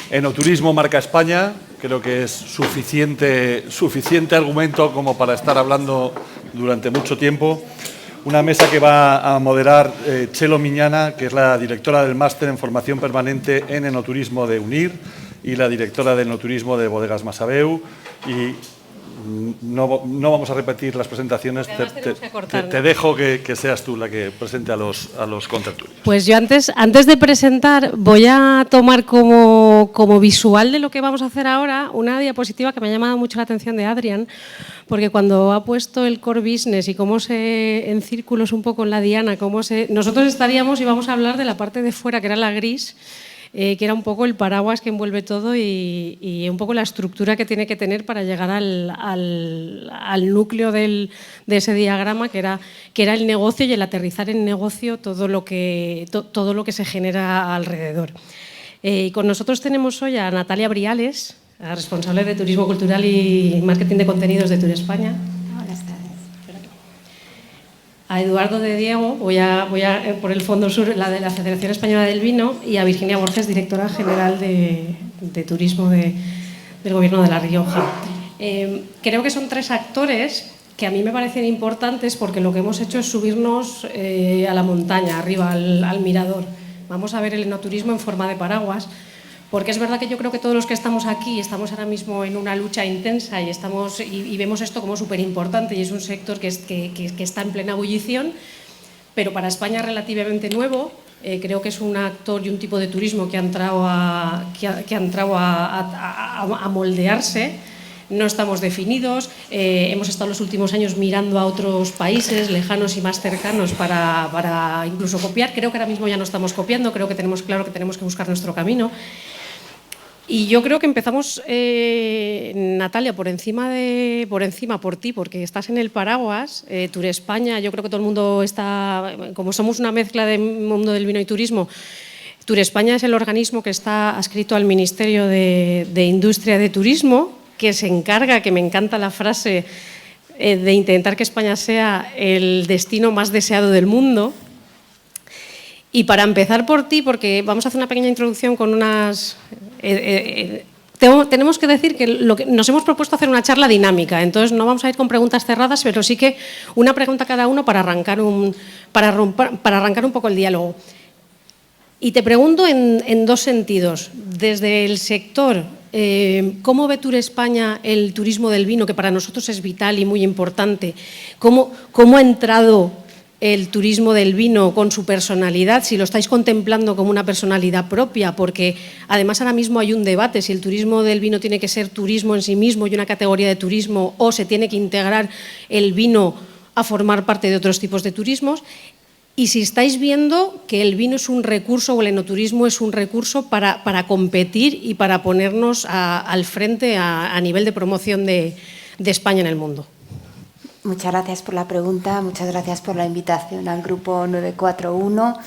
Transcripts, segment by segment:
Enoturismo marca España. Creo que es suficiente argumento como para estar hablando durante mucho tiempo. Una mesa que va a moderar Chelo Miñana, que es la directora del Máster en Formación Permanente en Enoturismo de UNIR y la directora de Enoturismo de Bodegas Masabeu. Y no vamos a repetir las presentaciones, te dejo que seas tú la que presente a los contertulios. Pues yo antes de presentar voy a tomar como visual de lo que vamos a hacer ahora una diapositiva que me ha llamado mucho la atención de Adrián, porque cuando ha puesto el core business y cómo en círculos un poco en la diana, nosotros estaríamos y vamos a hablar de la parte de fuera, que era la gris, que era un poco el paraguas que envuelve todo y un poco la estructura que tiene que tener para llegar al núcleo de ese diagrama, que era el negocio y el aterrizar en negocio todo lo que se genera alrededor. Y con nosotros tenemos hoy a Natalia Briales, la responsable de Turismo Cultural y Marketing de Contenidos de Turespaña. Buenas tardes. A Eduardo de Diego, voy a por el Fondo Sur, la de la Federación Española del Vino, y a Virginia Borges, directora general de Turismo del Gobierno de La Rioja. Creo que son tres actores que a mí me parecen importantes porque lo que hemos hecho es subirnos a la montaña, arriba, al mirador. Vamos a ver el enoturismo en forma de paraguas, porque es verdad que yo creo que todos los que estamos aquí estamos ahora mismo en una lucha intensa y vemos esto como súper importante, y es un sector que está en plena ebullición, pero para España relativamente nuevo. Creo que es un actor y un tipo de turismo que ha entrado a moldearse. No estamos definidos, hemos estado los últimos años mirando a otros países lejanos y más cercanos para incluso copiar. Creo que ahora mismo ya no estamos copiando, creo que tenemos claro que tenemos que buscar nuestro camino. Y yo creo que empezamos, Natalia, por ti, porque estás en el paraguas. Turespaña, yo creo que todo el mundo está, como somos una mezcla del mundo del vino y turismo, Turespaña es el organismo que está adscrito al Ministerio de Industria de Turismo, que se encarga, que me encanta la frase, de intentar que España sea el destino más deseado del mundo. Y para empezar por ti, porque vamos a hacer una pequeña introducción con unas... tenemos que decir que nos hemos propuesto hacer una charla dinámica, entonces no vamos a ir con preguntas cerradas, pero sí que una pregunta cada uno para arrancar un poco el diálogo. Y te pregunto en dos sentidos. Desde el sector, ¿cómo ve Turespaña el turismo del vino, que para nosotros es vital y muy importante? ¿Cómo ha entrado el turismo del vino con su personalidad, si lo estáis contemplando como una personalidad propia? Porque además ahora mismo hay un debate si el turismo del vino tiene que ser turismo en sí mismo y una categoría de turismo, o se tiene que integrar el vino a formar parte de otros tipos de turismos. Y si estáis viendo que el vino es un recurso, o el enoturismo es un recurso para competir y para ponernos al frente a nivel de promoción de España en el mundo. Muchas gracias por la pregunta, muchas gracias por la invitación al grupo 941.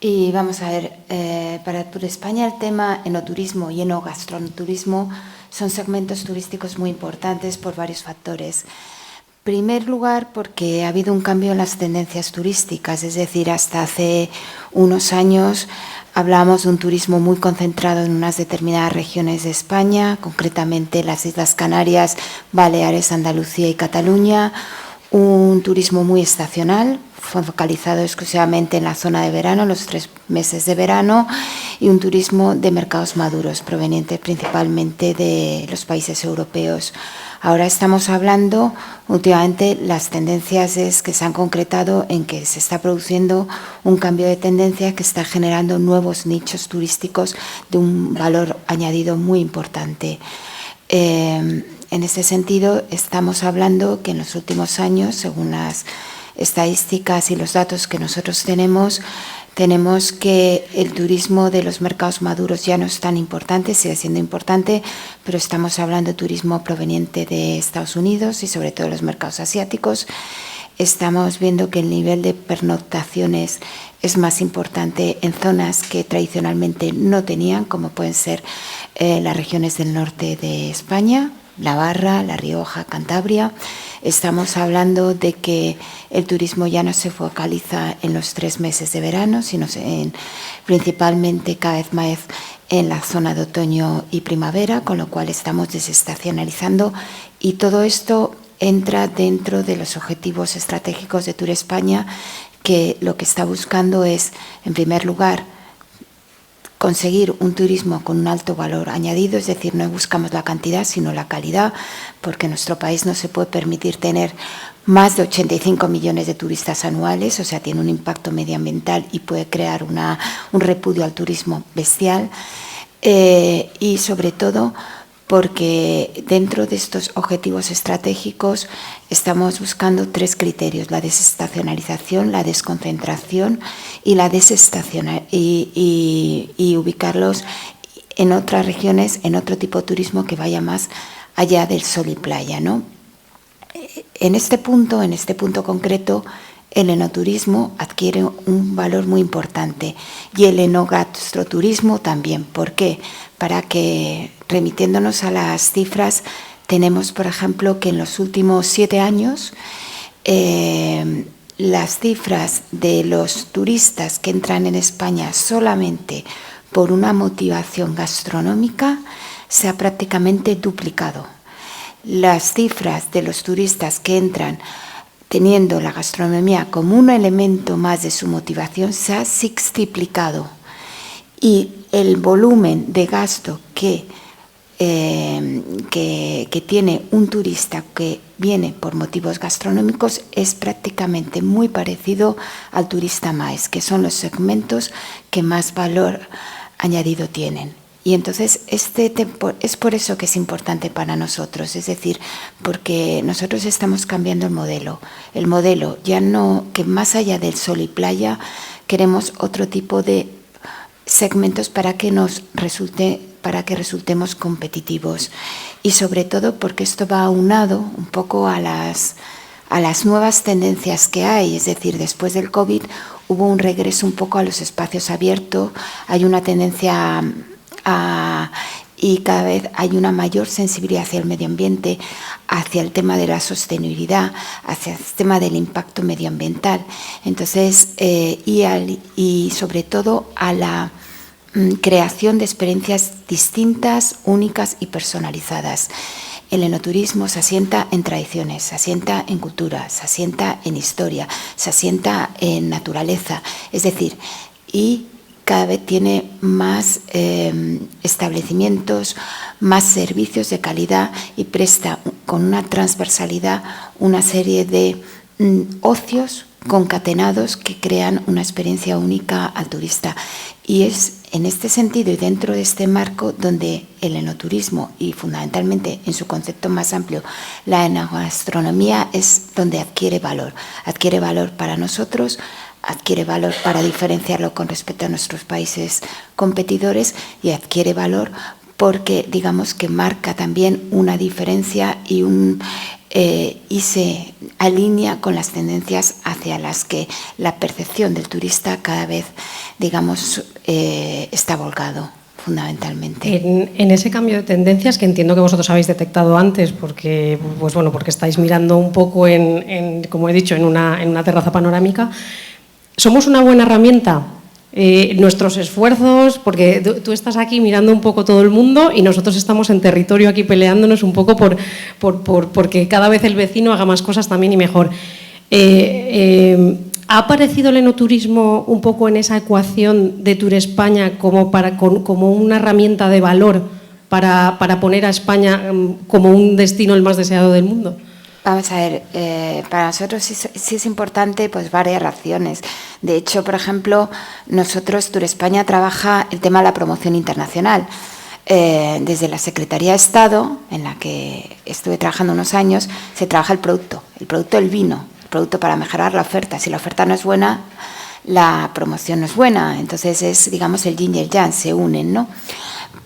Y vamos a ver, para Turespaña el tema enoturismo y enogastroturismo son segmentos turísticos muy importantes por varios factores. En primer lugar, porque ha habido un cambio en las tendencias turísticas, es decir, hasta hace unos años hablábamos de un turismo muy concentrado en unas determinadas regiones de España, concretamente las Islas Canarias, Baleares, Andalucía y Cataluña, un turismo muy estacional, focalizado exclusivamente en la zona de verano, los 3 meses de verano, y un turismo de mercados maduros, proveniente principalmente de los países europeos. Ahora estamos hablando, últimamente las tendencias es que se han concretado en que se está produciendo un cambio de tendencia que está generando nuevos nichos turísticos de un valor añadido muy importante. En este sentido, estamos hablando que en los últimos años, según las estadísticas y los datos que nosotros tenemos que el turismo de los mercados maduros ya no es tan importante, sigue siendo importante, pero estamos hablando de turismo proveniente de Estados Unidos y sobre todo los mercados asiáticos. Estamos viendo que el nivel de pernoctaciones es más importante en zonas que tradicionalmente no tenían, como pueden ser las regiones del norte de España, Navarra, La Rioja, Cantabria. Estamos hablando de que el turismo ya no se focaliza en los 3 meses de verano, sino principalmente cada vez más en la zona de otoño y primavera, con lo cual estamos desestacionalizando, y todo esto entra dentro de los objetivos estratégicos de Tour España, que lo que está buscando es, en primer lugar, conseguir un turismo con un alto valor añadido, es decir, no buscamos la cantidad sino la calidad, porque nuestro país no se puede permitir tener más de 85 millones de turistas anuales, o sea, tiene un impacto medioambiental y puede crear un repudio al turismo bestial, y sobre todo porque dentro de estos objetivos estratégicos estamos buscando 3 criterios: la desestacionalización, la desconcentración y la y ubicarlos en otras regiones, en otro tipo de turismo que vaya más allá del sol y playa, ¿no? En este punto concreto, el enoturismo adquiere un valor muy importante, y el enogastroturismo también. ¿Por qué? Para que, remitiéndonos a las cifras, tenemos, por ejemplo, que en los últimos 7 años las cifras de los turistas que entran en España solamente por una motivación gastronómica se ha prácticamente duplicado. Las cifras de los turistas que entran teniendo la gastronomía como un elemento más de su motivación se ha sextuplicado, y el volumen de gasto que tiene un turista que viene por motivos gastronómicos es prácticamente muy parecido al turista MAES, que son los segmentos que más valor añadido tienen. Y entonces es por eso que es importante para nosotros, es decir, porque nosotros estamos cambiando el modelo ya no, que más allá del sol y playa queremos otro tipo de segmentos para que resultemos competitivos, y sobre todo porque esto va aunado un poco a las nuevas tendencias que hay, es decir, después del COVID hubo un regreso un poco a los espacios abiertos, hay una tendencia y cada vez hay una mayor sensibilidad hacia el medio ambiente, hacia el tema de la sostenibilidad, hacia el tema del impacto medioambiental. Entonces, y sobre todo a la creación de experiencias distintas, únicas y personalizadas. El enoturismo se asienta en tradiciones, se asienta en cultura, se asienta en historia, se asienta en naturaleza, es decir, y cada vez tiene más establecimientos, más servicios de calidad, y presta con una transversalidad una serie de ocios concatenados que crean una experiencia única al turista. Y es en este sentido y dentro de este marco donde el enoturismo, y fundamentalmente en su concepto más amplio la enogastronomía, es donde adquiere valor para nosotros, adquiere valor para diferenciarlo con respecto a nuestros países competidores, y adquiere valor porque digamos que marca también una diferencia y se alinea con las tendencias hacia las que la percepción del turista cada vez, digamos, está volcado fundamentalmente. En ese cambio de tendencias, que entiendo que vosotros habéis detectado antes, porque estáis mirando un poco como he dicho, en una terraza panorámica, ¿somos una buena herramienta? Nuestros esfuerzos, porque tú estás aquí mirando un poco todo el mundo y nosotros estamos en territorio aquí peleándonos un poco porque cada vez el vecino haga más cosas también y mejor. ¿Ha aparecido el enoturismo un poco en esa ecuación de Tour España como una herramienta de valor para poner a España como un destino el más deseado del mundo? Vamos a ver, para nosotros sí es importante pues varias razones. De hecho, por ejemplo, nosotros, Tour España, trabaja el tema de la promoción internacional. Desde la Secretaría de Estado, en la que estuve trabajando unos años, se trabaja el producto del vino, el producto para mejorar la oferta. Si la oferta no es buena, la promoción no es buena. Entonces es, digamos, el yin y el yang, se unen, ¿no?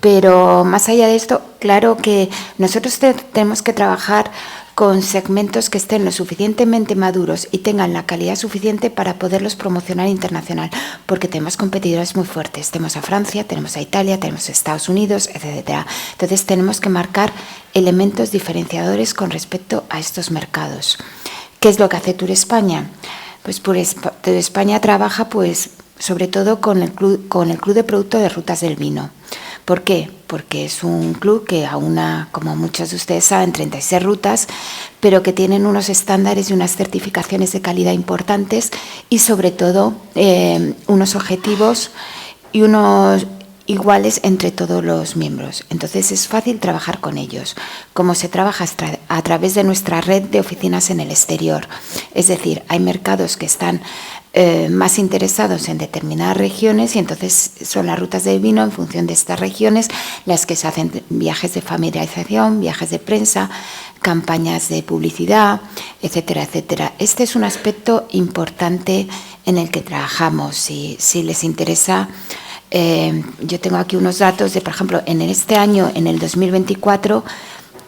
Pero más allá de esto, claro que nosotros tenemos que trabajar con segmentos que estén lo suficientemente maduros y tengan la calidad suficiente para poderlos promocionar internacional, porque tenemos competidores muy fuertes. Tenemos a Francia, tenemos a Italia, tenemos a Estados Unidos, etcétera. Entonces tenemos que marcar elementos diferenciadores con respecto a estos mercados. ¿Qué es lo que hace Tour España? Pues Tour España trabaja pues sobre todo con el Club de Producto de Rutas del Vino. ¿Por qué? Porque es un club que aúna, como muchos de ustedes saben, 36 rutas, pero que tienen unos estándares y unas certificaciones de calidad importantes y, sobre todo, unos objetivos y unos iguales entre todos los miembros. Entonces es fácil trabajar con ellos. Como se trabaja a través de nuestra red de oficinas en el exterior. Es decir, hay mercados que están más interesados en determinadas regiones y entonces son las rutas del vino en función de estas regiones las que se hacen viajes de familiarización, viajes de prensa, campañas de publicidad, etcétera, etcétera. Este es un aspecto importante en el que trabajamos. Si les interesa, yo tengo aquí unos datos de, por ejemplo, en este año, en el 2024,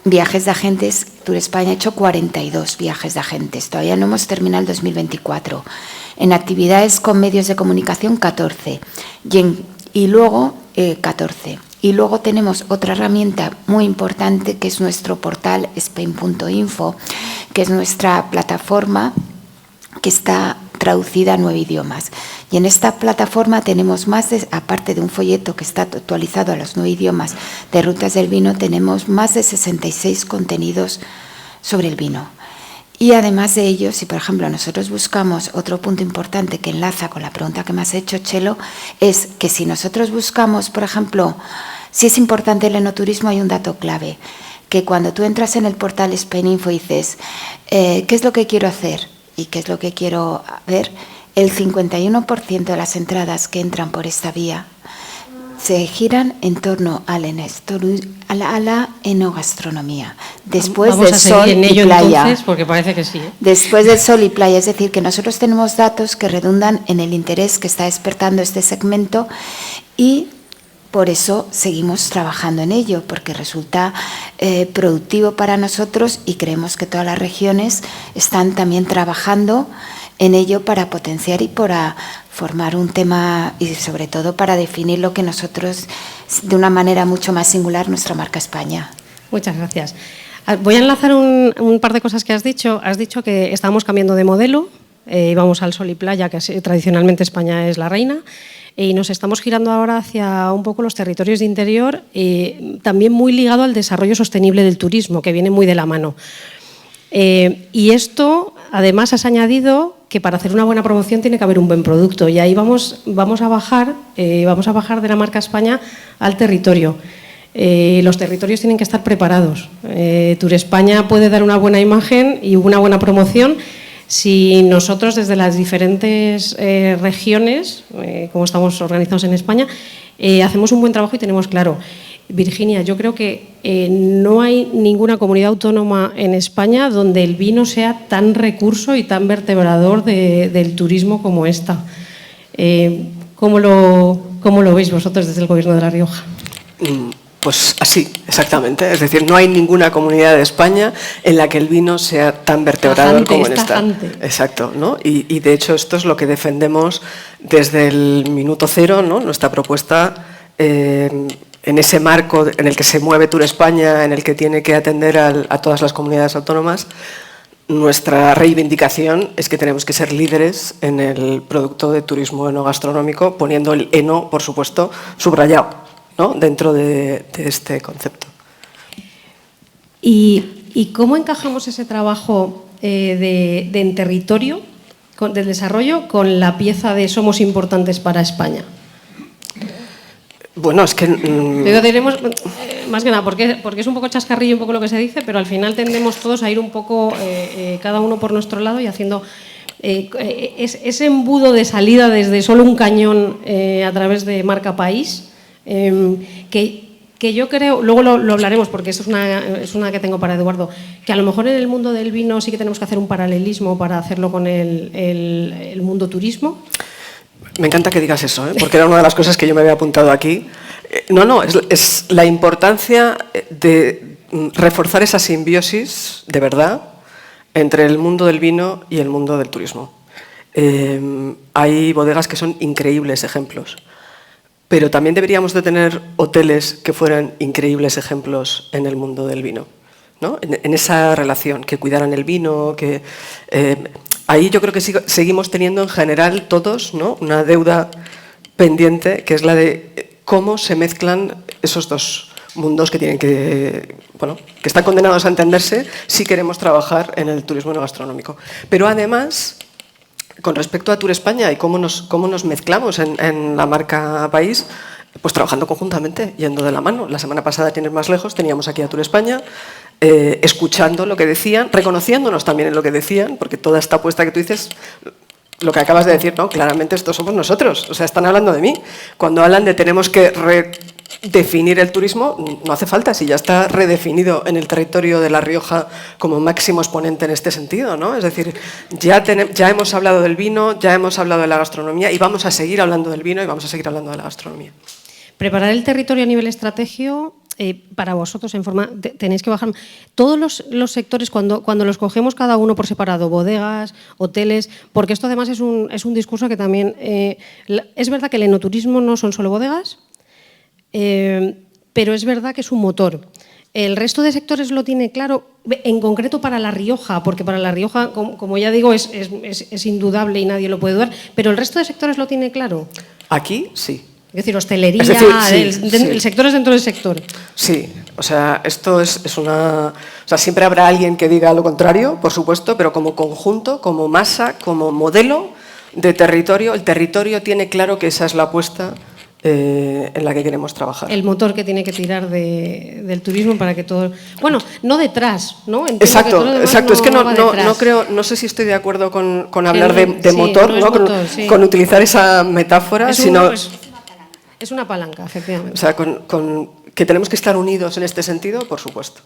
viajes de agentes, Tour España ha hecho 42 viajes de agentes, todavía no hemos terminado el 2024. En actividades con medios de comunicación, 14. Y luego, 14. Y luego tenemos otra herramienta muy importante que es nuestro portal Spain.info, que es nuestra plataforma que está traducida a 9 idiomas. Y en esta plataforma tenemos aparte de un folleto que está actualizado a los 9 idiomas de rutas del vino, tenemos más de 66 contenidos sobre el vino. Y además de ello, si por ejemplo nosotros buscamos, otro punto importante que enlaza con la pregunta que me has hecho, Chelo, es que si nosotros buscamos, por ejemplo, si es importante el enoturismo, hay un dato clave, que cuando tú entras en el portal Spaininfo y dices, ¿qué es lo que quiero hacer? ¿Y qué es lo que quiero ver? El 51% de las entradas que entran por esta vía se giran en torno a la enogastronomía. Después del sol y playa. Entonces, porque parece que sí, ¿eh? Después del sol y playa, es decir, que nosotros tenemos datos que redundan en el interés que está despertando este segmento y por eso seguimos trabajando en ello, porque resulta productivo para nosotros y creemos que todas las regiones están también trabajando en ello para potenciar y para formar un tema y sobre todo para definir lo que nosotros, de una manera mucho más singular, nuestra marca España. Muchas gracias. Voy a enlazar un par de cosas que has dicho. Has dicho que estamos cambiando de modelo, vamos al sol y playa, que tradicionalmente España es la reina, y nos estamos girando ahora hacia un poco los territorios de interior, también muy ligado al desarrollo sostenible del turismo, que viene muy de la mano. Y esto, además, has añadido que para hacer una buena promoción tiene que haber un buen producto, y ahí vamos a bajar de la marca España al territorio. Los territorios tienen que estar preparados. Tour España puede dar una buena imagen y una buena promoción si nosotros desde las diferentes regiones, como estamos organizados en España, hacemos un buen trabajo y tenemos claro. Virginia, yo creo que no hay ninguna comunidad autónoma en España donde el vino sea tan recurso y tan vertebrador del turismo como esta. ¿Cómo lo veis vosotros desde el Gobierno de La Rioja? Pues así, exactamente. Es decir, no hay ninguna comunidad de España en la que el vino sea tan vertebrador como en esta. Exacto, ¿no? Y de hecho esto es lo que defendemos desde el minuto cero, ¿no? Nuestra propuesta en ese marco en el que se mueve Tour España, en el que tiene que atender a todas las comunidades autónomas. Nuestra reivindicación es que tenemos que ser líderes en el producto de turismo enogastronómico, poniendo el eno, por supuesto, subrayado, ¿no? Dentro de este concepto. ¿Y cómo encajamos ese trabajo en territorio, del desarrollo, con la pieza de somos importantes para España? Bueno, es que... Diremos, más que nada, porque es un poco chascarrillo un poco lo que se dice, pero al final tendemos todos a ir un poco, cada uno por nuestro lado y haciendo ese embudo de salida desde solo un cañón a través de marca país, que yo creo, luego lo hablaremos porque eso es una que tengo para Eduardo, que a lo mejor en el mundo del vino sí que tenemos que hacer un paralelismo para hacerlo con el mundo turismo. Me encanta que digas eso, porque era una de las cosas que yo me había apuntado aquí. Es la importancia de reforzar esa simbiosis, de verdad, entre el mundo del vino y el mundo del turismo. Hay bodegas que son increíbles ejemplos, pero también deberíamos de tener hoteles que fueran increíbles ejemplos en el mundo del vino, ¿no? En esa relación, que cuidaran el vino, que... Ahí yo creo que seguimos teniendo en general todos, ¿no? Una deuda pendiente, que es la de cómo se mezclan esos dos mundos que tienen que están condenados a entenderse si queremos trabajar en el turismo gastronómico. Pero además, con respecto a Tour España y cómo nos mezclamos en la marca país, pues trabajando conjuntamente, yendo de la mano. La semana pasada, tienes más lejos, teníamos aquí a Tour España, escuchando lo que decían, reconociéndonos también en lo que decían, porque toda esta apuesta que tú dices, lo que acabas de decir, no, claramente estos somos nosotros, o sea, están hablando de mí. Cuando hablan de tenemos que redefinir el turismo, no hace falta, si ya está redefinido en el territorio de La Rioja como máximo exponente en este sentido, ¿no? Es decir, ya hemos hablado del vino, ya hemos hablado de la gastronomía y vamos a seguir hablando del vino y vamos a seguir hablando de la gastronomía. Preparar el territorio a nivel estrategio, para vosotros tenéis que bajar. Todos los sectores, cuando los cogemos cada uno por separado, bodegas, hoteles, porque esto además es un discurso que también... es verdad que el enoturismo no son solo bodegas, pero es verdad que es un motor. El resto de sectores lo tiene claro, en concreto para La Rioja, porque para La Rioja, como ya digo, es indudable y nadie lo puede dudar, pero el resto de sectores lo tiene claro. Aquí sí. Es decir, hostelería, el sector es dentro del sector. Sí, o sea, esto es una... O sea, siempre habrá alguien que diga lo contrario, por supuesto, pero como conjunto, como masa, como modelo de territorio, el territorio tiene claro que esa es la apuesta en la que queremos trabajar. El motor que tiene que tirar del turismo para que todo... Bueno, no detrás, ¿no? Exacto. Es que no creo, no sé si estoy de acuerdo con hablar de motor, ¿no? Motor, con utilizar esa metáfora, sino... Es una palanca, efectivamente. O sea, que tenemos que estar unidos en este sentido, por supuesto.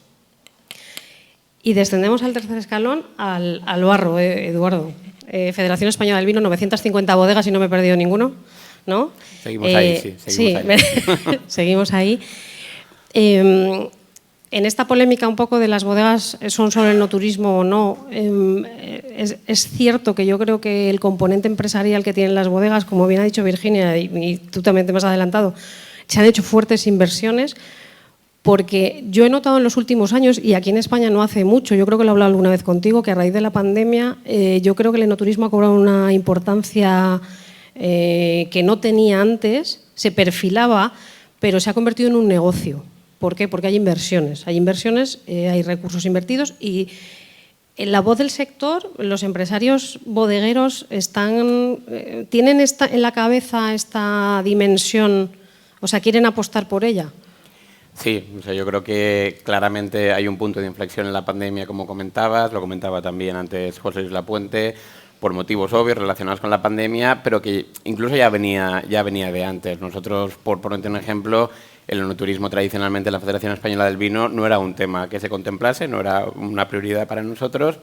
Y descendemos al tercer escalón, al barro, Eduardo. Federación Española del Vino, 950 bodegas y no me he perdido ninguno, ¿no? Seguimos ahí, sí. Seguimos ahí. Seguimos ahí. En esta polémica un poco de las bodegas son solo el enoturismo o no, es cierto que yo creo que el componente empresarial que tienen las bodegas, como bien ha dicho Virginia y tú también te me has adelantado, se han hecho fuertes inversiones porque yo he notado en los últimos años, y aquí en España no hace mucho, yo creo que lo he hablado alguna vez contigo, que a raíz de la pandemia yo creo que el enoturismo ha cobrado una importancia que no tenía antes, se perfilaba, pero se ha convertido en un negocio. ¿Por qué? Porque hay inversiones, hay recursos invertidos y en la voz del sector, los empresarios bodegueros tienen en la cabeza esta dimensión, o sea, quieren apostar por ella. Sí, o sea, yo creo que claramente hay un punto de inflexión en la pandemia, como comentabas, lo comentaba también antes José Luis Lapuente, por motivos obvios relacionados con la pandemia, pero que incluso ya venía de antes. Nosotros, por ponerte un ejemplo, el enoturismo tradicionalmente en la Federación Española del Vino no era un tema que se contemplase, no era una prioridad para nosotros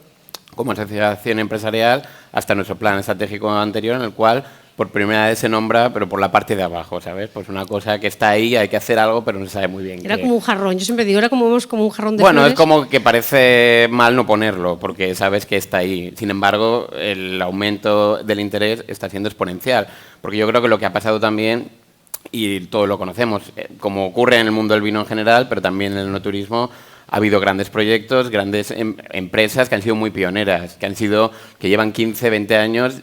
como asociación empresarial, hasta nuestro plan estratégico anterior, en el cual por primera vez se nombra, pero por la parte de abajo, ¿sabes? Pues una cosa que está ahí, hay que hacer algo, pero no se sabe muy bien. Era como un jarrón, yo siempre digo, era como un jarrón de flores. Bueno, es como que parece mal no ponerlo, porque sabes que está ahí. Sin embargo, el aumento del interés está siendo exponencial, porque yo creo que lo que ha pasado también, y todos lo conocemos, como ocurre en el mundo del vino en general, pero también en el enoturismo, ha habido grandes proyectos, grandes empresas que han sido muy pioneras, que llevan 15, 20 años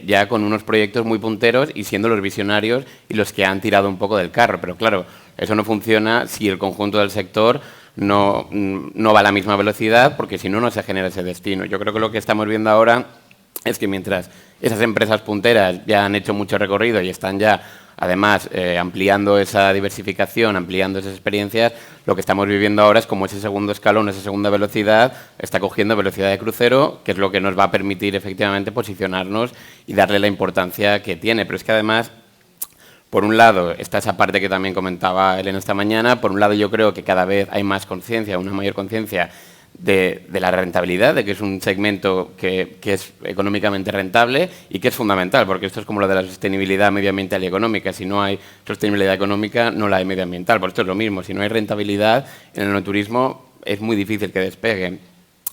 ya con unos proyectos muy punteros y siendo los visionarios y los que han tirado un poco del carro. Pero claro, eso no funciona si el conjunto del sector no va a la misma velocidad, porque si no, no se genera ese destino. Yo creo que lo que estamos viendo ahora es que mientras esas empresas punteras ya han hecho mucho recorrido y están ya, además, ampliando esa diversificación, ampliando esas experiencias, lo que estamos viviendo ahora es como ese segundo escalón, esa segunda velocidad, está cogiendo velocidad de crucero, que es lo que nos va a permitir efectivamente posicionarnos y darle la importancia que tiene. Pero es que además, por un lado, está esa parte que también comentaba Elena esta mañana, por un lado yo creo que cada vez hay más conciencia, una mayor conciencia de la rentabilidad, de que es un segmento que es económicamente rentable y que es fundamental, porque esto es como lo de la sostenibilidad medioambiental y económica. Si no hay sostenibilidad económica, no la hay medioambiental. Por esto es lo mismo, si no hay rentabilidad en el enoturismo es muy difícil que despegue.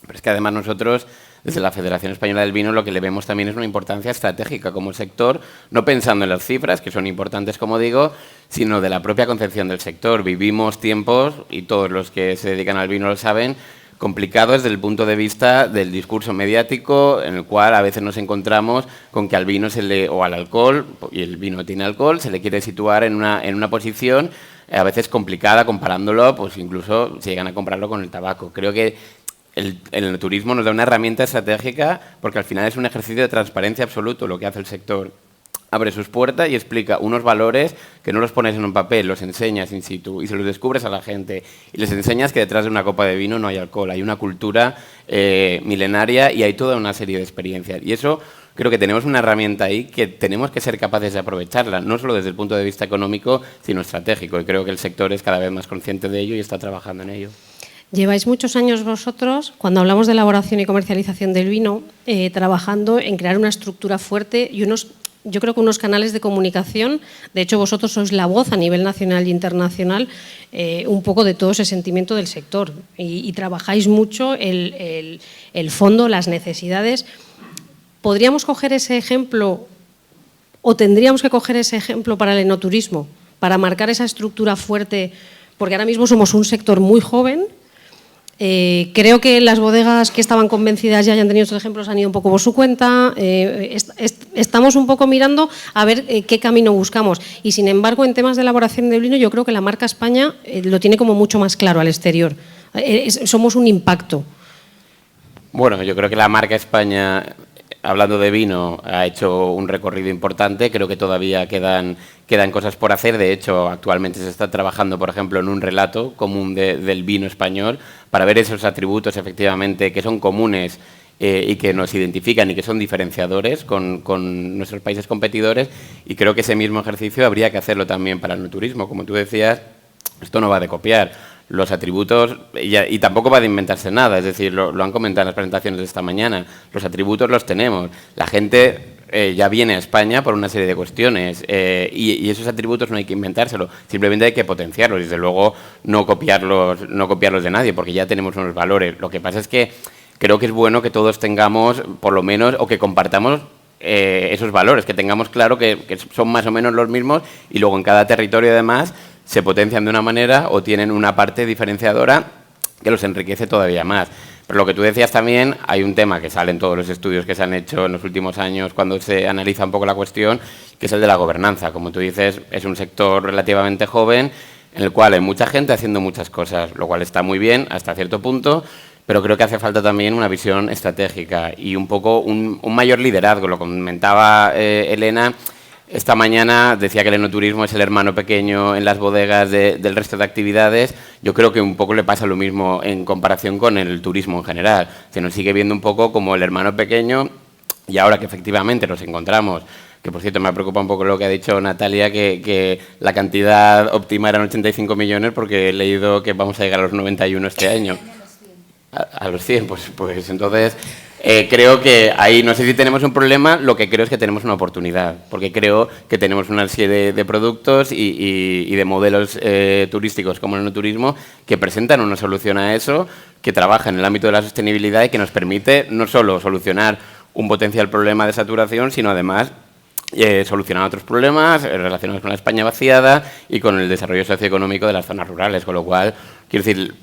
Pero es que además nosotros, desde la Federación Española del Vino, lo que le vemos también es una importancia estratégica como sector, no pensando en las cifras, que son importantes, como digo, sino de la propia concepción del sector. Vivimos tiempos, y todos los que se dedican al vino lo saben, complicado desde el punto de vista del discurso mediático, en el cual a veces nos encontramos con que al vino o al alcohol, y el vino tiene alcohol, se le quiere situar en una posición a veces complicada, comparándolo, pues incluso si llegan a compararlo con el tabaco. Creo que el turismo nos da una herramienta estratégica porque al final es un ejercicio de transparencia absoluto lo que hace el sector. Abre sus puertas y explica unos valores que no los pones en un papel, los enseñas in situ y se los descubres a la gente. Y les enseñas que detrás de una copa de vino no hay alcohol, hay una cultura milenaria y hay toda una serie de experiencias. Y eso creo que tenemos una herramienta ahí que tenemos que ser capaces de aprovecharla, no solo desde el punto de vista económico, sino estratégico. Y creo que el sector es cada vez más consciente de ello y está trabajando en ello. Lleváis muchos años vosotros, cuando hablamos de elaboración y comercialización del vino, trabajando en crear una estructura fuerte y yo creo que unos canales de comunicación. De hecho, vosotros sois la voz a nivel nacional e internacional un poco de todo ese sentimiento del sector y trabajáis mucho el fondo, las necesidades. ¿Podríamos coger ese ejemplo o tendríamos que coger ese ejemplo para el enoturismo, para marcar esa estructura fuerte? Porque ahora mismo somos un sector muy joven. Creo que las bodegas que estaban convencidas ya hayan tenido estos ejemplos han ido un poco por su cuenta. Estamos un poco mirando a ver qué camino buscamos. Y sin embargo, en temas de elaboración de vino, yo creo que la marca España lo tiene como mucho más claro al exterior. Somos un impacto. Bueno, yo creo que la marca España, hablando de vino, ha hecho un recorrido importante. Creo que todavía quedan cosas por hacer. De hecho, actualmente se está trabajando, por ejemplo, en un relato común del vino español para ver esos atributos, efectivamente, que son comunes y que nos identifican y que son diferenciadores con nuestros países competidores. Y creo que ese mismo ejercicio habría que hacerlo también para el enoturismo. Como tú decías, esto no va de copiar. Los atributos, y tampoco va de inventarse nada, es decir, lo han comentado en las presentaciones de esta mañana, los atributos los tenemos. La gente ya viene a España por una serie de cuestiones y esos atributos no hay que inventárselo, simplemente hay que potenciarlos y desde luego no copiarlos de nadie, porque ya tenemos unos valores. Lo que pasa es que creo que es bueno que todos tengamos, por lo menos, o que compartamos esos valores, que tengamos claro que son más o menos los mismos y luego en cada territorio además se potencian de una manera o tienen una parte diferenciadora que los enriquece todavía más. Pero lo que tú decías también, hay un tema que sale en todos los estudios que se han hecho en los últimos años cuando se analiza un poco la cuestión, que es el de la gobernanza. Como tú dices, es un sector relativamente joven en el cual hay mucha gente haciendo muchas cosas, lo cual está muy bien hasta cierto punto, pero creo que hace falta también una visión estratégica y un poco un mayor liderazgo. Lo comentaba Elena. Esta mañana decía que el enoturismo es el hermano pequeño en las bodegas del resto de actividades. Yo creo que un poco le pasa lo mismo en comparación con el turismo en general. Se nos sigue viendo un poco como el hermano pequeño y ahora que efectivamente nos encontramos, que por cierto me preocupa un poco lo que ha dicho Natalia, que la cantidad óptima eran 85 millones porque he leído que vamos a llegar a los 91 este año. A los 100, pues entonces creo que ahí no sé si tenemos un problema, lo que creo es que tenemos una oportunidad, porque creo que tenemos una serie de productos y de modelos turísticos como el enoturismo que presentan una solución a eso, que trabaja en el ámbito de la sostenibilidad y que nos permite no solo solucionar un potencial problema de saturación, sino además solucionar otros problemas relacionados con la España vaciada y con el desarrollo socioeconómico de las zonas rurales, con lo cual, quiero decir,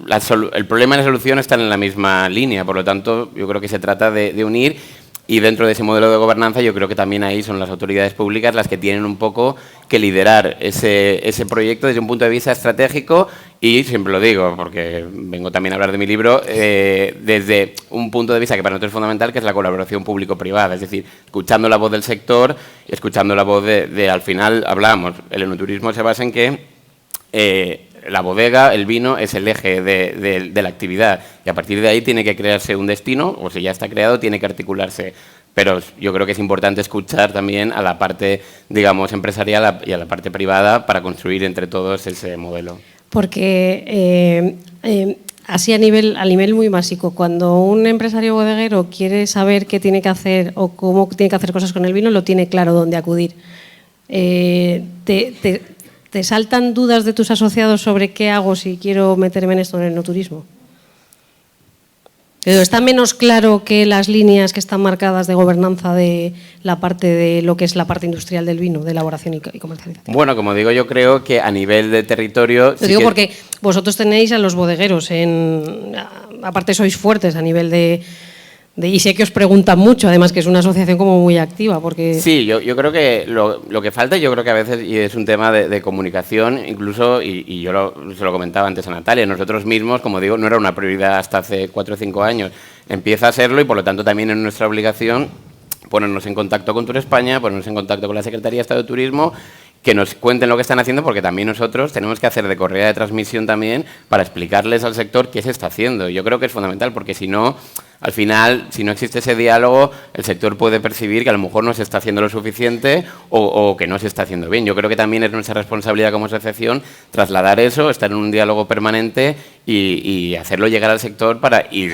el problema y la solución están en la misma línea, por lo tanto, yo creo que se trata de unir y dentro de ese modelo de gobernanza yo creo que también ahí son las autoridades públicas las que tienen un poco que liderar ese proyecto desde un punto de vista estratégico y, siempre lo digo, porque vengo también a hablar de mi libro, desde un punto de vista que para nosotros es fundamental, que es la colaboración público-privada, es decir, escuchando la voz del sector y escuchando la voz al final, hablábamos, el enoturismo se basa en que la bodega, el vino, es el eje de la actividad y a partir de ahí tiene que crearse un destino, o si ya está creado, tiene que articularse. Pero yo creo que es importante escuchar también a la parte, digamos, empresarial y a la parte privada para construir entre todos ese modelo. Porque así a nivel muy básico, cuando un empresario bodeguero quiere saber qué tiene que hacer o cómo tiene que hacer cosas con el vino, lo tiene claro dónde acudir. ¿Te saltan dudas de tus asociados sobre qué hago si quiero meterme en esto en el enoturismo? ¿Está menos claro que las líneas que están marcadas de gobernanza de la parte de lo que es la parte industrial del vino, de elaboración y comercialización? Bueno, como digo, yo creo que a nivel de territorio... Lo digo porque vosotros tenéis a los bodegueros aparte sois fuertes a nivel y sé que os preguntan mucho, además que es una asociación como muy activa, porque... Sí, yo creo que lo que falta, yo creo que a veces, y es un tema de comunicación, incluso, y yo se lo comentaba antes a Natalia, nosotros mismos, como digo, no era una prioridad hasta hace 4 o 5 años, empieza a serlo y por lo tanto también es nuestra obligación ponernos en contacto con Tour España, ponernos en contacto con la Secretaría de Estado de Turismo, que nos cuenten lo que están haciendo, porque también nosotros tenemos que hacer de correa de transmisión también para explicarles al sector qué se está haciendo. Yo creo que es fundamental, porque si no, al final, si no existe ese diálogo, el sector puede percibir que a lo mejor no se está haciendo lo suficiente o que no se está haciendo bien. Yo creo que también es nuestra responsabilidad como asociación trasladar eso, estar en un diálogo permanente y hacerlo llegar al sector y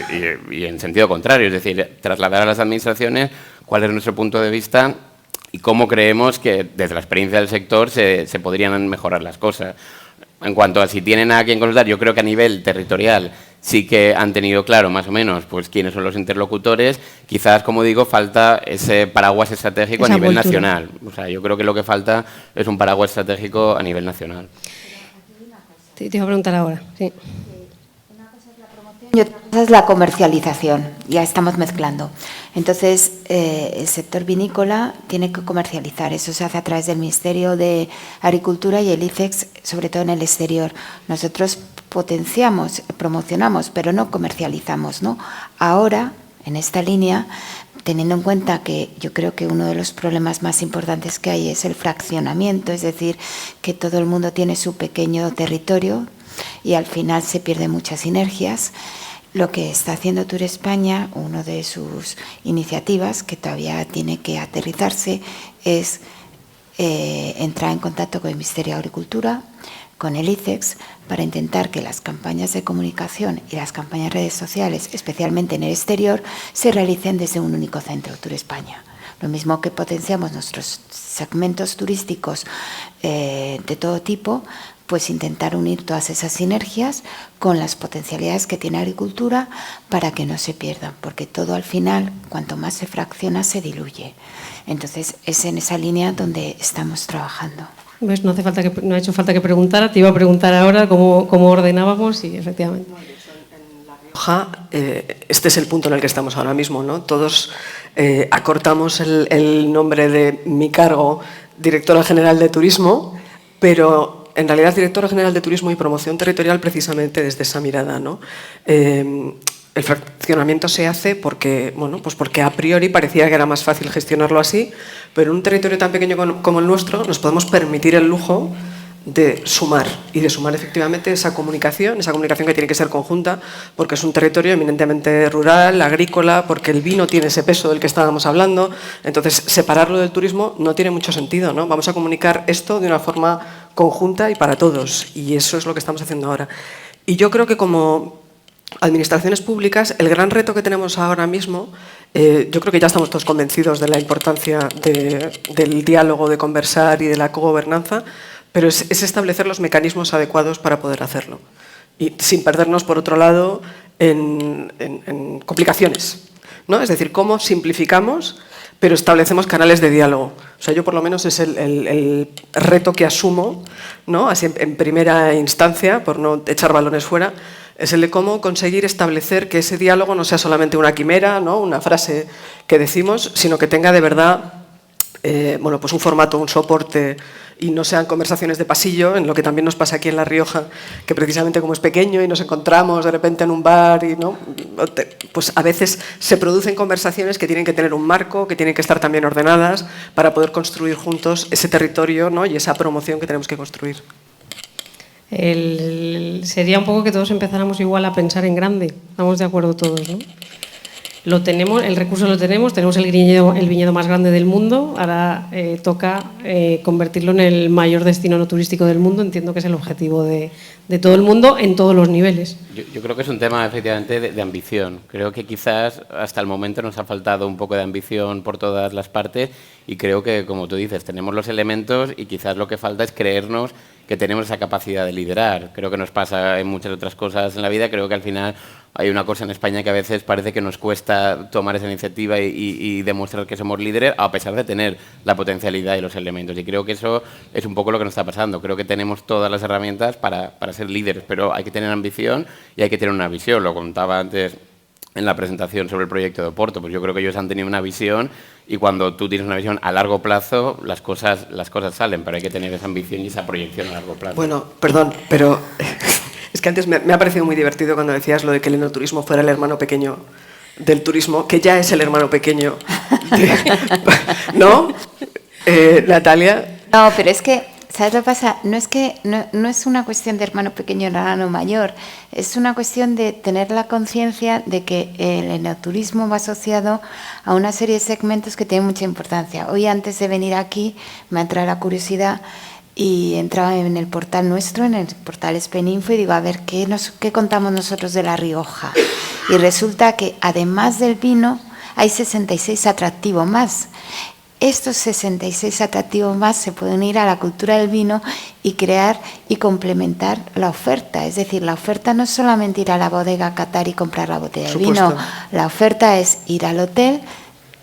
en sentido contrario, es decir, trasladar a las administraciones cuál es nuestro punto de vista y cómo creemos que desde la experiencia del sector se podrían mejorar las cosas. En cuanto a si tienen a quién consultar, yo creo que a nivel territorial sí que han tenido claro más o menos pues quiénes son los interlocutores. Quizás, como digo, falta ese paraguas estratégico a nivel nacional. O sea, yo creo que lo que falta es un paraguas estratégico a nivel nacional. Te iba a preguntar ahora, sí. Y otra cosa es la comercialización, ya estamos mezclando. Entonces, el sector vinícola tiene que comercializar, eso se hace a través del Ministerio de Agricultura y el ICEX, sobre todo en el exterior. Nosotros potenciamos, promocionamos, pero no comercializamos, ¿no? Ahora, en esta línea, teniendo en cuenta que yo creo que uno de los problemas más importantes que hay es el fraccionamiento, es decir, que todo el mundo tiene su pequeño territorio y al final se pierden muchas sinergias. Lo que está haciendo Tour España, una de sus iniciativas, que todavía tiene que aterrizarse, es entrar en contacto con el Ministerio de Agricultura, con el ICEX, para intentar que las campañas de comunicación y las campañas de redes sociales, especialmente en el exterior, se realicen desde un único centro, Tour España. Lo mismo que potenciamos nuestros segmentos turísticos de todo tipo, pues intentar unir todas esas sinergias con las potencialidades que tiene agricultura para que no se pierdan, porque todo al final, cuanto más se fracciona, se diluye. Entonces, es en esa línea donde estamos trabajando. Pues no ha hecho falta que preguntara, te iba a preguntar ahora cómo ordenábamos y efectivamente. En La Rioja, este es el punto en el que estamos ahora mismo, ¿no? Todos acortamos el nombre de mi cargo, directora general de turismo, pero en realidad directora general de Turismo y Promoción Territorial precisamente desde esa mirada, ¿no? El fraccionamiento se hace porque, bueno, pues porque a priori parecía que era más fácil gestionarlo así, pero en un territorio tan pequeño como el nuestro nos podemos permitir el lujo de sumar y de sumar efectivamente esa comunicación que tiene que ser conjunta, porque es un territorio eminentemente rural, agrícola, porque el vino tiene ese peso del que estábamos hablando. Entonces, separarlo del turismo no tiene mucho sentido, ¿no? Vamos a comunicar esto de una forma conjunta y para todos, y eso es lo que estamos haciendo ahora. Y yo creo que como administraciones públicas, el gran reto que tenemos ahora mismo, yo creo que ya estamos todos convencidos de la importancia del diálogo, de conversar y de la cogobernanza, pero es establecer los mecanismos adecuados para poder hacerlo. Y sin perdernos, por otro lado, en complicaciones, ¿no? Es decir, cómo simplificamos, pero establecemos canales de diálogo. O sea, yo por lo menos es el reto que asumo, ¿no? Así en primera instancia, por no echar balones fuera, es el de cómo conseguir establecer que ese diálogo no sea solamente una quimera, ¿no? Una frase que decimos, sino que tenga de verdad bueno, pues un formato, un soporte, y no sean conversaciones de pasillo, en lo que también nos pasa aquí en La Rioja, que precisamente como es pequeño y nos encontramos de repente en un bar, y no, pues a veces se producen conversaciones que tienen que tener un marco, que tienen que estar también ordenadas para poder construir juntos ese territorio, ¿no? Y esa promoción que tenemos que construir. Sería un poco que todos empezáramos igual a pensar en grande, estamos de acuerdo todos, ¿no? Lo tenemos, el recurso lo tenemos el viñedo más grande del mundo, ahora toca convertirlo en el mayor destino no turístico del mundo, entiendo que es el objetivo de todo el mundo en todos los niveles. Yo creo que es un tema efectivamente de ambición, creo que quizás hasta el momento nos ha faltado un poco de ambición por todas las partes y creo que, como tú dices, tenemos los elementos y quizás lo que falta es creernos que tenemos esa capacidad de liderar. Creo que nos pasa en muchas otras cosas en la vida. Creo que al final hay una cosa en España que a veces parece que nos cuesta tomar esa iniciativa y demostrar que somos líderes, a pesar de tener la potencialidad y los elementos. Y creo que eso es un poco lo que nos está pasando. Creo que tenemos todas las herramientas para ser líderes, pero hay que tener ambición y hay que tener una visión. Lo contaba antes en la presentación sobre el proyecto de Oporto. Pues yo creo que ellos han tenido una visión y cuando tú tienes una visión a largo plazo, las cosas salen, pero hay que tener esa ambición y esa proyección a largo plazo. Bueno, perdón, pero es que antes me ha parecido muy divertido cuando decías lo de que el enoturismo fuera el hermano pequeño del turismo, que ya es el hermano pequeño. ¿No? Natalia. No, pero es que, ¿sabes lo que pasa? No es una cuestión de hermano pequeño o hermano mayor, es una cuestión de tener la conciencia de que el enoturismo va asociado a una serie de segmentos que tienen mucha importancia. Hoy, antes de venir aquí, me ha entrado la curiosidad y entraba en el portal nuestro, en el portal Speninfo, y digo, a ver, ¿qué contamos nosotros de La Rioja? Y resulta que, además del vino, hay 66 atractivos más. Estos 66 atractivos más se pueden ir a la cultura del vino y crear y complementar la oferta. Es decir, la oferta no es solamente ir a la bodega a catar y comprar la botella de vino. La oferta es ir al hotel,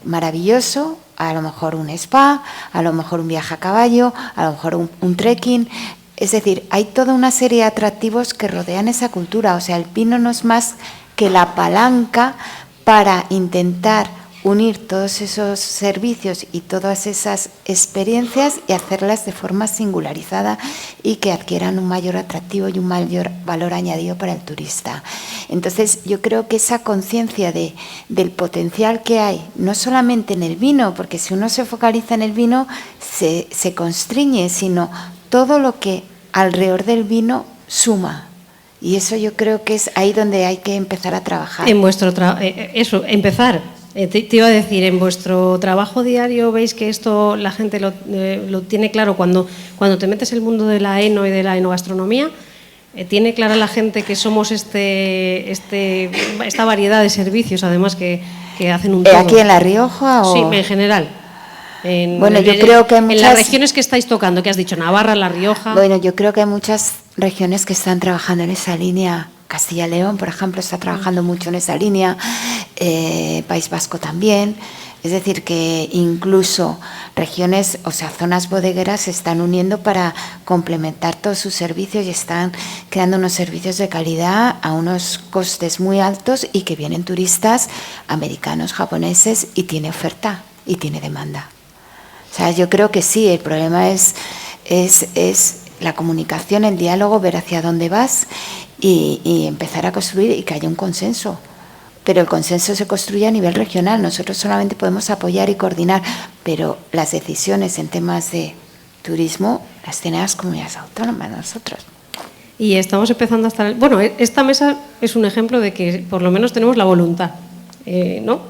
maravilloso, a lo mejor un spa, a lo mejor un viaje a caballo, a lo mejor un trekking. Es decir, hay toda una serie de atractivos que rodean esa cultura. O sea, el vino no es más que la palanca para intentar unir todos esos servicios y todas esas experiencias y hacerlas de forma singularizada y que adquieran un mayor atractivo y un mayor valor añadido para el turista. Entonces, yo creo que esa conciencia del potencial que hay, no solamente en el vino, porque si uno se focaliza en el vino, se constriñe, sino todo lo que alrededor del vino suma. Y eso yo creo que es ahí donde hay que empezar a trabajar. En vuestro empezar. Te iba a decir, en vuestro trabajo diario veis que esto la gente lo tiene claro cuando te metes en el mundo de la eno y de la enogastronomía. ¿Tiene clara la gente que somos esta variedad de servicios, además, que hacen un todo? ¿Aquí en La Rioja? Sí, en general. Bueno, yo creo que en las regiones que estáis tocando, que has dicho, Navarra, La Rioja. Bueno, yo creo que hay muchas regiones que están trabajando en esa línea. Castilla y León, por ejemplo, está trabajando mucho en esa línea, País Vasco también. Es decir, que incluso regiones, o sea, zonas bodegueras se están uniendo para complementar todos sus servicios y están creando unos servicios de calidad a unos costes muy altos y que vienen turistas americanos, japoneses, y tiene oferta y tiene demanda. O sea, yo creo que sí, el problema es la comunicación, el diálogo, ver hacia dónde vas y empezar a construir y que haya un consenso. Pero el consenso se construye a nivel regional. Nosotros solamente podemos apoyar y coordinar, pero las decisiones en temas de turismo las tienen las comunidades autónomas, nosotros. Y estamos empezando a estar... Bueno, esta mesa es un ejemplo de que por lo menos tenemos la voluntad, ¿no?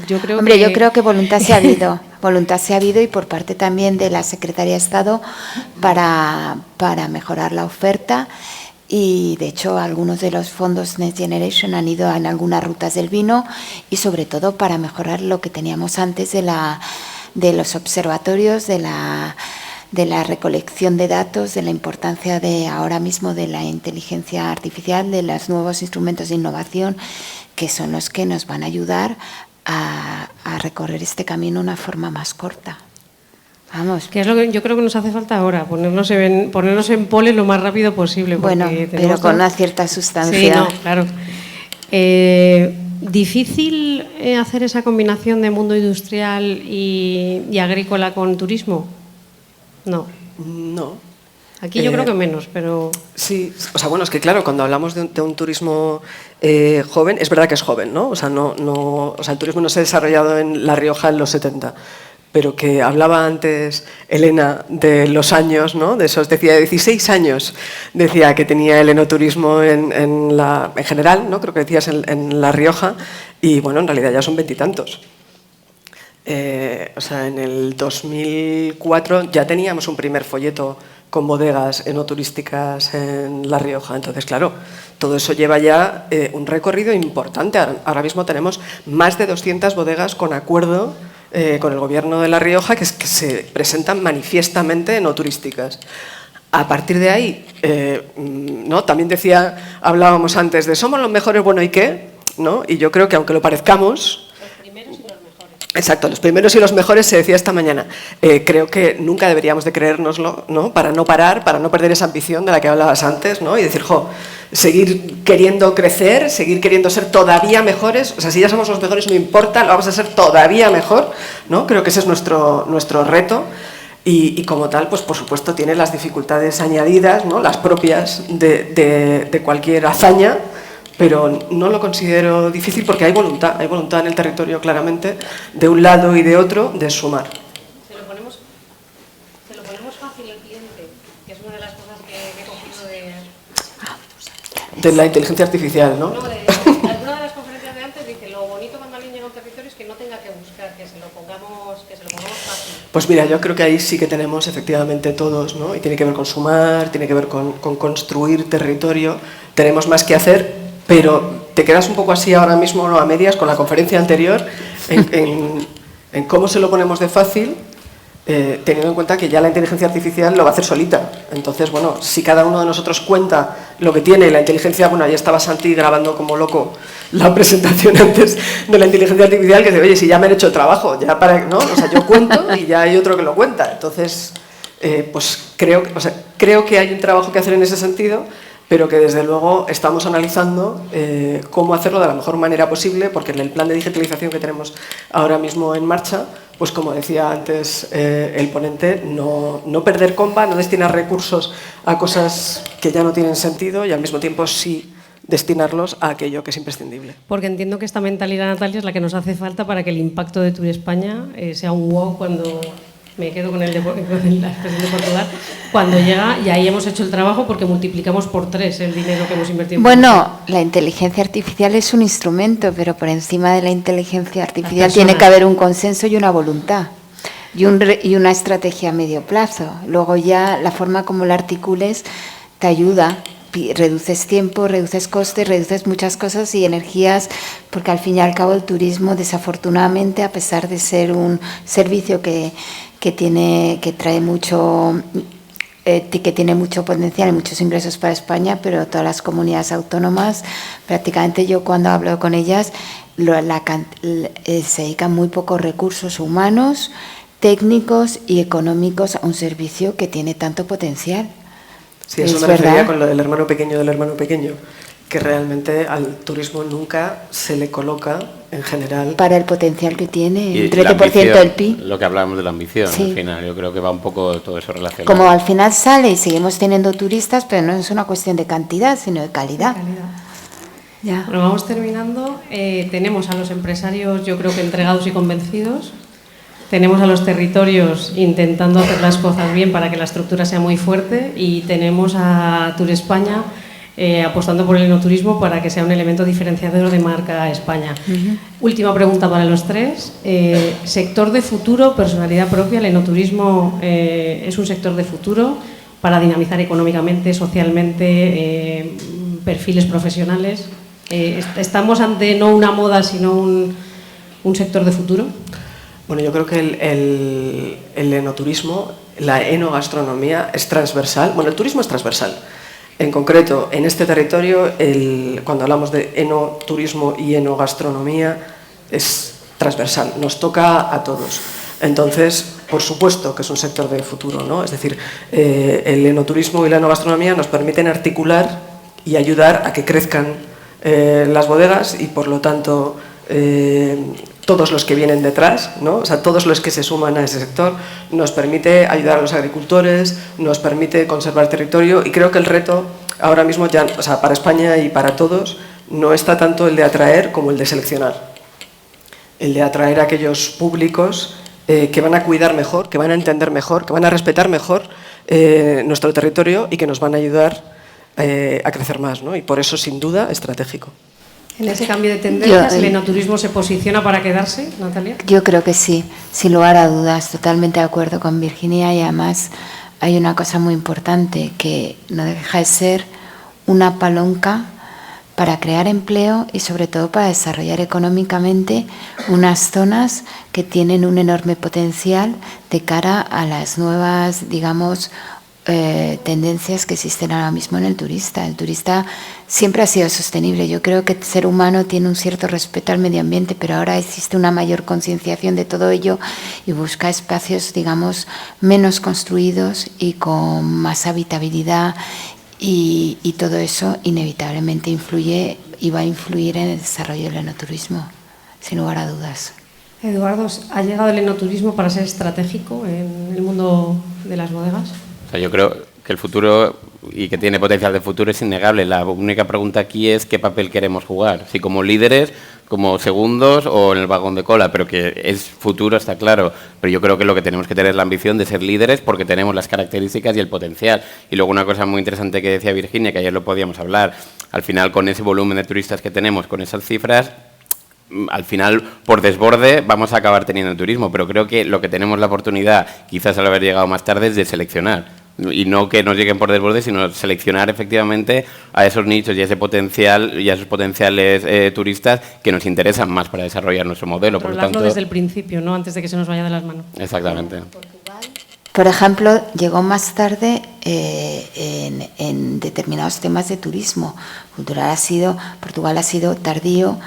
Yo creo que voluntad se ha habido. Voluntad se ha habido y por parte también de la Secretaría de Estado para mejorar la oferta. Y de hecho algunos de los fondos Next Generation han ido en algunas rutas del vino y sobre todo para mejorar lo que teníamos antes de los observatorios, de la recolección de datos, de la importancia ahora mismo de la inteligencia artificial, de los nuevos instrumentos de innovación que son los que nos van a ayudar a recorrer este camino de una forma más corta. Vamos. Que es lo que yo creo que nos hace falta ahora, ponernos en pole lo más rápido posible. Bueno, pero con una cierta sustancia. Sí, no, claro. ¿Difícil hacer esa combinación de mundo industrial y agrícola con turismo? No. No. Aquí yo creo que menos, pero... Sí, o sea, bueno, es que claro, cuando hablamos de un turismo joven, es verdad que es joven, ¿no? O sea, el turismo no se ha desarrollado en La Rioja en los 70, pero que hablaba antes Elena de los años, ¿no? De esos, decía, 16 años, decía que tenía el enoturismo en general, ¿no? Creo que decías en La Rioja, y bueno, en realidad ya son 20 y tantos. O sea, en el 2004 ya teníamos un primer folleto con bodegas enoturísticas en La Rioja. Entonces, claro, todo eso lleva ya un recorrido importante. Ahora mismo tenemos más de 200 bodegas con acuerdo con el gobierno de La Rioja que se presentan manifiestamente enoturísticas. A partir de ahí, ¿no? También hablábamos antes de somos los mejores, bueno, ¿y qué? ¿No? Y yo creo que aunque lo parezcamos... Exacto, los primeros y los mejores se decía esta mañana. Creo que nunca deberíamos de creérnoslo, ¿no? Para no parar, para no perder esa ambición de la que hablabas antes, ¿no? Y decir, seguir queriendo crecer, seguir queriendo ser todavía mejores. O sea, si ya somos los mejores no importa, lo vamos a ser todavía mejor, ¿no? Creo que ese es nuestro reto. Y como tal, pues por supuesto tiene las dificultades añadidas, ¿no? Las propias de cualquier hazaña, pero no lo considero difícil porque hay voluntad en el territorio claramente, de un lado y de otro, de sumar. Se lo ponemos fácil al cliente, que es una de las cosas que he cogido de la inteligencia artificial, ¿no? No, alguna de las conferencias de antes dice, lo bonito cuando alguien llega a un territorio es que no tenga que buscar, que se lo pongamos fácil. Pues mira, yo creo que ahí sí que tenemos efectivamente todos, ¿no? Y tiene que ver con sumar, tiene que ver con construir territorio, tenemos más que hacer. Pero te quedas un poco así ahora mismo, ¿no? A medias con la conferencia anterior, en cómo se lo ponemos de fácil, teniendo en cuenta que ya la inteligencia artificial lo va a hacer solita. Entonces, bueno, si cada uno de nosotros cuenta lo que tiene la inteligencia, bueno, ahí estaba Santi grabando como loco la presentación antes de la inteligencia artificial, que dice, oye, si ya me han hecho el trabajo, ya para, ¿no? O sea, yo cuento y ya hay otro que lo cuenta. Entonces, pues creo que hay un trabajo que hacer en ese sentido, pero que desde luego estamos analizando cómo hacerlo de la mejor manera posible, porque en el plan de digitalización que tenemos ahora mismo en marcha, pues como decía antes el ponente, no perder comba, no destinar recursos a cosas que ya no tienen sentido y al mismo tiempo sí destinarlos a aquello que es imprescindible. Porque entiendo que esta mentalidad, Natalia, es la que nos hace falta para que el impacto de Tour España sea un wow cuando... Me quedo con la expresión de Portugal, cuando llega, y ahí hemos hecho el trabajo porque multiplicamos por 3 el dinero que hemos invertido. Bueno, la inteligencia artificial es un instrumento, pero por encima de la inteligencia artificial tiene que haber un consenso y una voluntad y una estrategia a medio plazo. Luego ya la forma como la articules te ayuda, reduces tiempo, reduces costes, reduces muchas cosas y energías, porque al fin y al cabo el turismo, desafortunadamente, a pesar de ser un servicio que trae mucho, que tiene mucho potencial y muchos ingresos para España, pero todas las comunidades autónomas, prácticamente yo cuando hablo con ellas, se dedican muy pocos recursos humanos, técnicos y económicos a un servicio que tiene tanto potencial. Sí, eso me refería con lo del hermano pequeño, que realmente al turismo nunca se le coloca, en general... Para el potencial que tiene, el 13% del PIB. Lo que hablábamos de la ambición, sí. Al final, yo creo que va un poco todo eso relacionado. Como al final sale y seguimos teniendo turistas, pero no es una cuestión de cantidad, sino de calidad. Ya. Bueno, vamos terminando. Tenemos a los empresarios, yo creo que entregados y convencidos. Tenemos a los territorios intentando hacer las cosas bien para que la estructura sea muy fuerte y tenemos a Tour España apostando por el enoturismo para que sea un elemento diferenciador de marca España. Última pregunta para los tres. Sector de futuro, personalidad propia. El enoturismo es un sector de futuro para dinamizar económicamente, socialmente, perfiles profesionales. ¿Estamos ante no una moda, sino un sector de futuro? Bueno, yo creo que el enoturismo, la enogastronomía es transversal. Bueno, el turismo es transversal. En concreto, en este territorio, cuando hablamos de enoturismo y enogastronomía, es transversal, nos toca a todos. Entonces, por supuesto que es un sector de futuro, ¿no? Es decir, el enoturismo y la enogastronomía nos permiten articular y ayudar a que crezcan las bodegas y, por lo tanto, todos los que vienen detrás, ¿no? O sea, todos los que se suman a ese sector, nos permite ayudar a los agricultores, nos permite conservar territorio y creo que el reto ahora mismo ya, o sea, para España y para todos, no está tanto el de atraer como el de seleccionar. El de atraer a aquellos públicos que van a cuidar mejor, que van a entender mejor, que van a respetar mejor nuestro territorio y que nos van a ayudar a crecer más, ¿no? Y por eso, sin duda, estratégico. En ese cambio de tendencias, ¿el enoturismo se posiciona para quedarse, Natalia? Yo creo que sí, sin lugar a dudas, totalmente de acuerdo con Virginia, y además hay una cosa muy importante que no deja de ser una palanca para crear empleo y sobre todo para desarrollar económicamente unas zonas que tienen un enorme potencial de cara a las nuevas, digamos, tendencias que existen ahora mismo en el turista. El turista siempre ha sido sostenible. Yo creo que el ser humano tiene un cierto respeto al medio ambiente, pero ahora existe una mayor concienciación de todo ello y busca espacios, digamos, menos construidos y con más habitabilidad, y todo eso inevitablemente influye y va a influir en el desarrollo del enoturismo, sin lugar a dudas. Eduardo, ¿ha llegado el enoturismo para ser estratégico en el mundo de las bodegas? O sea, yo creo que el futuro, y que tiene potencial de futuro, es innegable. La única pregunta aquí es qué papel queremos jugar. Si como líderes, como segundos o en el vagón de cola, pero que es futuro, está claro. Pero yo creo que lo que tenemos que tener es la ambición de ser líderes porque tenemos las características y el potencial. Y luego una cosa muy interesante que decía Virginia, que ayer lo podíamos hablar, al final con ese volumen de turistas que tenemos, con esas cifras, al final, por desborde, vamos a acabar teniendo turismo, pero creo que lo que tenemos la oportunidad, quizás al haber llegado más tarde, es de seleccionar. Y no que nos lleguen por desborde, sino seleccionar efectivamente a esos nichos y a ese potencial y a esos potenciales turistas que nos interesan más para desarrollar nuestro modelo. Por lo tanto, desde el principio, ¿no? Antes de que se nos vaya de las manos. Exactamente. Por ejemplo, llegó más tarde en determinados temas de turismo. Portugal ha sido tardío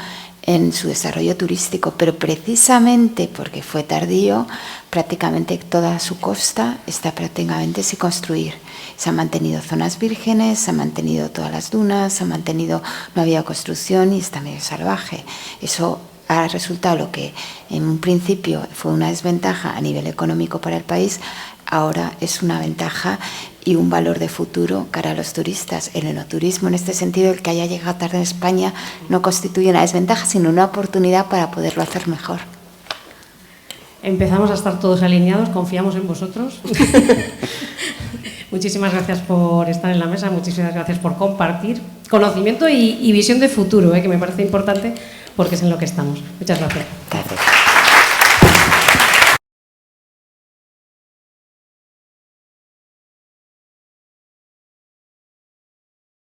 en su desarrollo turístico, pero precisamente porque fue tardío, prácticamente toda su costa está prácticamente sin construir. Se han mantenido zonas vírgenes, se han mantenido todas las dunas, no había construcción y está medio salvaje. Eso ha resultado lo que en un principio fue una desventaja a nivel económico para el país, ahora es una ventaja y un valor de futuro cara a los turistas. El enoturismo, en este sentido, el que haya llegado tarde en España no constituye una desventaja, sino una oportunidad para poderlo hacer mejor. Empezamos a estar todos alineados, confiamos en vosotros. Muchísimas gracias por estar en la mesa, muchísimas gracias por compartir conocimiento y visión de futuro, que me parece importante porque es en lo que estamos. Muchas gracias. Gracias.